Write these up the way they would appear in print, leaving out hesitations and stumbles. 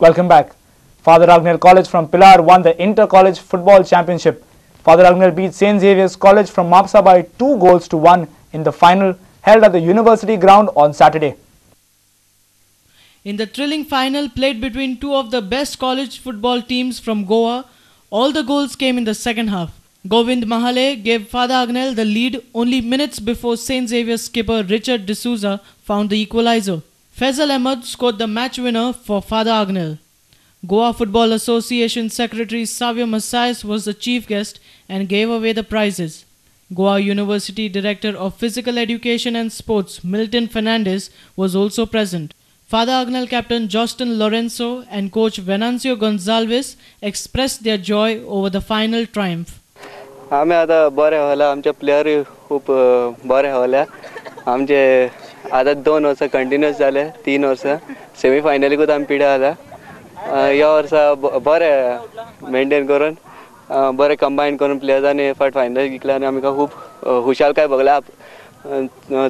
Welcome back. Father Agnel College from Pilar won the Inter-College Football Championship. Father Agnel beat St. Xavier's College from Mapsa by 2-1 in the final held at the University ground on Saturday. In the thrilling final played between two of the best college football teams from Goa, all the goals came in the second half. Govind Mahale gave Father Agnel the lead only minutes before St. Xavier's skipper Richard D'Souza found the equalizer. Faisal Ahmed scored the match winner for Father Agnel. Goa Football Association Secretary Savio Macias was the chief guest and gave away the prizes. Goa University Director of Physical Education and Sports Milton Fernandez was also present. Father Agnel captain Jostin Lorenzo and coach Venancio Gonzalez expressed their joy over the final triumph. आम्ही आता बरे होला आमचे player खूप बरे होला आमचे आता 2 वर्ष कंटिन्यूअस झाले 3 वर्ष सेमी फायनलीकूच आम्ही पिढा आला या वर्षा बरे मेंटेन करून बरे कंबाईन करून प्लेयर्सांनी फायनल जिंकला आणि आम्ही खूप हुशार काय बघला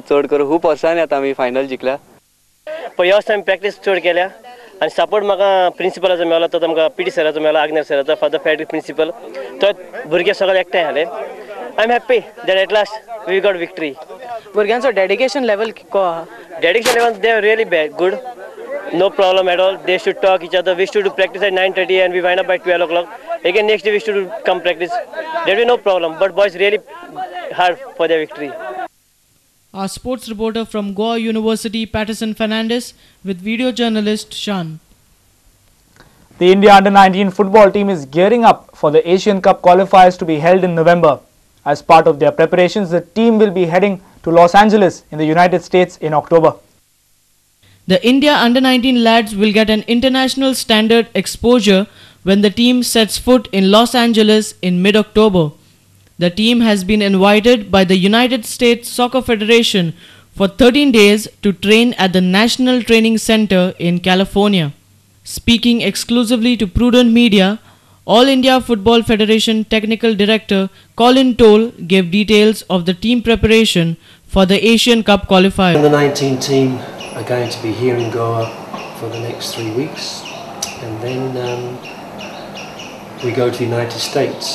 चढ करून खूप वर्षांनी आता आम्ही फायनल जिंकला पण याच टाइम प्रॅक्टिस चढ केल्या आणि सपोर्ट म्हाका प्रिंसिपलाचो मेळ्ळो तो आमकां पीटी सराचो मेळ्ळो आग्नेल सराचो फॉर द फेडरल प्रिंसिपल तो भुरगे सगळे एकठांय जाले I am happy that at last we got victory भुरग्यांचो डेडिकेशन लेवल को dedication level they are really good no problem at all they should talk each other we should do practice at 9:30 and we wind up by 12 o'clock again next day we should come practice there will be no problem but boys really hard for their victory. Our sports reporter from Goa University Patterson Fernandez with video journalist Shan. The India Under-19 football team is gearing up for the Asian Cup qualifiers to be held in November. As part of their preparations, the team will be heading to Los Angeles in the United States in October. The India Under-19 lads will get an international standard exposure when the team sets foot in Los Angeles in mid-October. The team has been invited by the United States Soccer Federation for 13 days to train at the National Training Center in California. Speaking exclusively to Prudent Media, All India Football Federation Technical Director Colin Toll gave details of the team preparation for the Asian Cup qualifier. The 19 team are going to be here in Goa for the next 3 weeks, and then we go to the United States.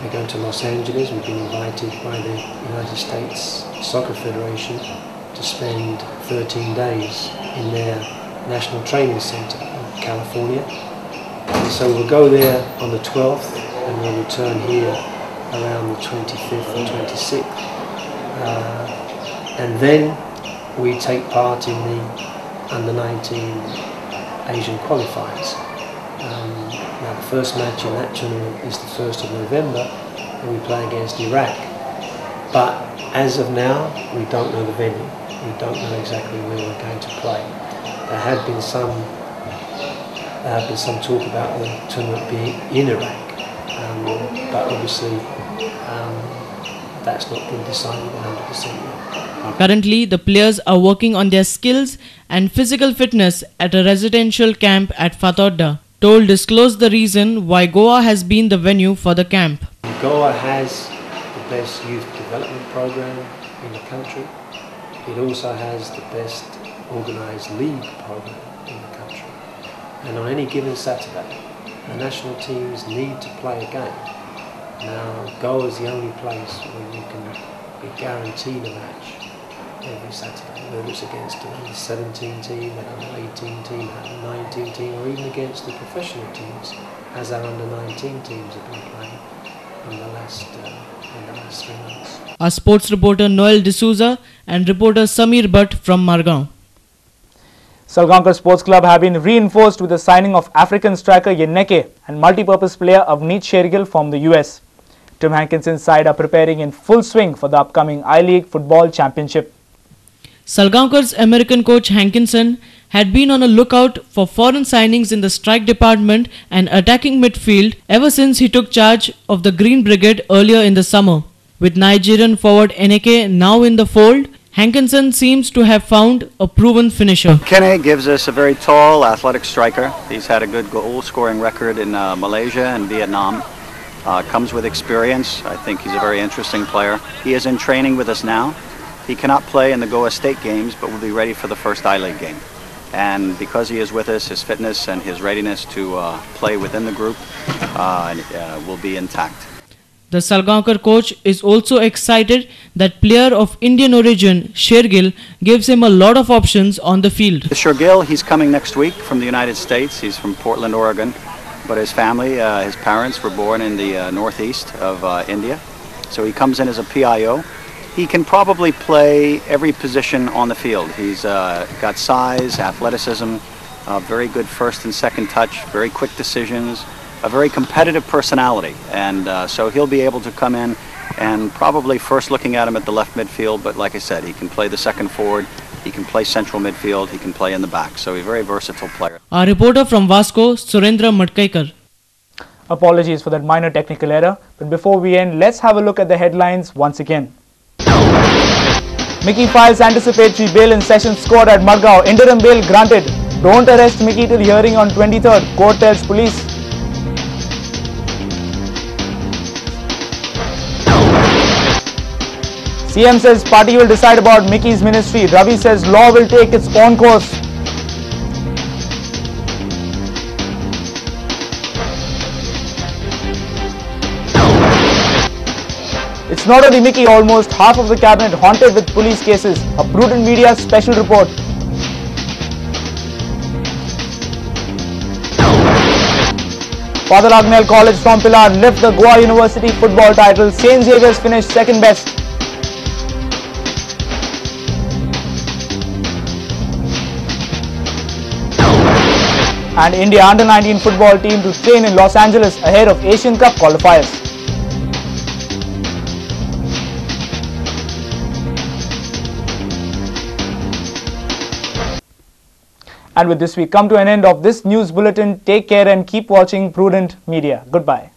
We're going to Los Angeles. We've been invited by the United States Soccer Federation to spend 13 days in their National Training Center in California. And so we'll go there on the 12th and we'll return here around the 25th and 26th. And then we take part in the Under-19 Asian qualifiers. Now the first match in that tournament is the 1st of November and we play against Iraq. But as of now, we don't know the venue. We don't know exactly where we're going to play. There had been some talk about the tournament being in Iraq, but obviously that's not been decided 100% yet. Currently, the players are working on their skills and physical fitness at a residential camp at Fatorda. Toll disclosed the reason why Goa has been the venue for the camp. Goa has the best youth development program in the country. It also has the best organised league program in the country. And on any given Saturday, the national teams need to play a game. Now, Goa is the only place where you can be guaranteed a match every Saturday, whether it's against an under-17 team, an under-18 team, an under-19 team, or even against the professional teams, as our under-19 teams have been playing in the last 3 months. Our sports reporter Noel D'Souza and reporter Samir Bhatt from Margao. Salgaonkar Sports Club have been reinforced with the signing of African striker Yenneke and multi-purpose player Avneet Shergill from the US. Tim Hankinson's side are preparing in full swing for the upcoming I-League Football Championship. Salgaonkar's American coach Hankinson had been on a lookout for foreign signings in the strike department and attacking midfield ever since he took charge of the Green Brigade earlier in the summer. With Nigerian forward Eneke now in the fold, Hankinson seems to have found a proven finisher. Kene gives us a very tall, athletic striker. He's had a good goal-scoring record in Malaysia and Vietnam. Comes with experience. I think he's a very interesting player. He is in training with us now. He cannot play in the Goa State games, but will be ready for the first I-League game. and because he is with us, his fitness and his readiness to play within the group will be intact. The Salgaonkar coach is also excited that player of Indian origin, Shergill, gives him a lot of options on the field. Shergill, he's coming next week from the United States. He's from Portland, Oregon, but his family, his parents were born in the northeast of India. So he comes in as a PIO. He can probably play every position on the field. He's got size, athleticism, very good first and second touch, very quick decisions, a very competitive personality, and so he'll be able to come in and probably first looking at him at the left midfield, but like I said, he can play the second forward, he can play central midfield, he can play in the back, so he's a very versatile player. Our reporter from Vasco, Surendra Matkaikar. Apologies for that minor technical error, but before we end, let's have a look at the headlines once again. Mickey files anticipatory bail in Sessions Court at Margao. Interim bail granted. Don't arrest Mickey till hearing on 23rd, court tells police. CM says party will decide about Mickey's ministry. Ravi says law will take its own course. It's not only Mickey, almost half of the cabinet haunted with police cases. A Prudent Media special report. Father Agnel College from Pilar lift the Goa University football title. St. Xavier's finished second best. And India under-19 football team to train in Los Angeles ahead of Asian Cup qualifiers. And with this, we come to an end of this news bulletin. Take care and keep watching Prudent Media. Goodbye.